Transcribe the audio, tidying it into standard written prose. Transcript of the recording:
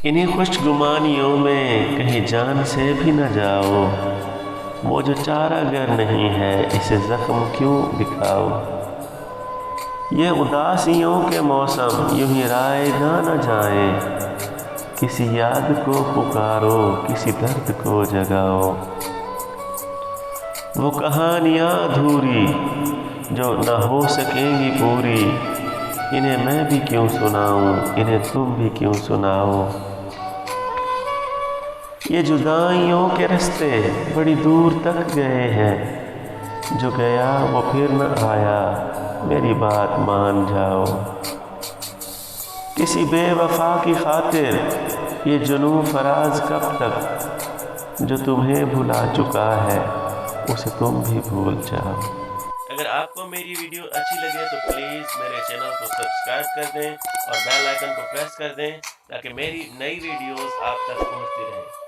انہیں خوش گمانیوں میں کہیں جان سے بھی نہ جاؤ، وہ جو چارہ گر نہیں ہے اسے زخم کیوں دکھاؤ۔ یہ اداسیوں کے موسم یوں ہی رائے گاں نہ جائیں، کسی یاد کو پکارو کسی درد کو جگاؤ۔ وہ کہانیاں ادھوری جو نہ ہو سکیں گی پوری، انہیں میں بھی کیوں سناؤں انہیں تم بھی کیوں سناؤ۔ یہ جدائیوں کے رستے بڑی دور تک گئے ہیں، جو گیا وہ پھر نہ آیا میری بات مان جاؤ۔ کسی بے وفا کی خاطر یہ جنوں فراز کب تک، جو تمہیں بھلا چکا ہے اسے تم بھی بھول جاؤ۔ اگر آپ کو میری ویڈیو اچھی لگے تو پلیز میرے چینل کو سبسکرائب کر دیں اور بیل آئیکن کو پریس کر دیں تاکہ میری نئی ویڈیوز آپ تک پہنچتی رہیں۔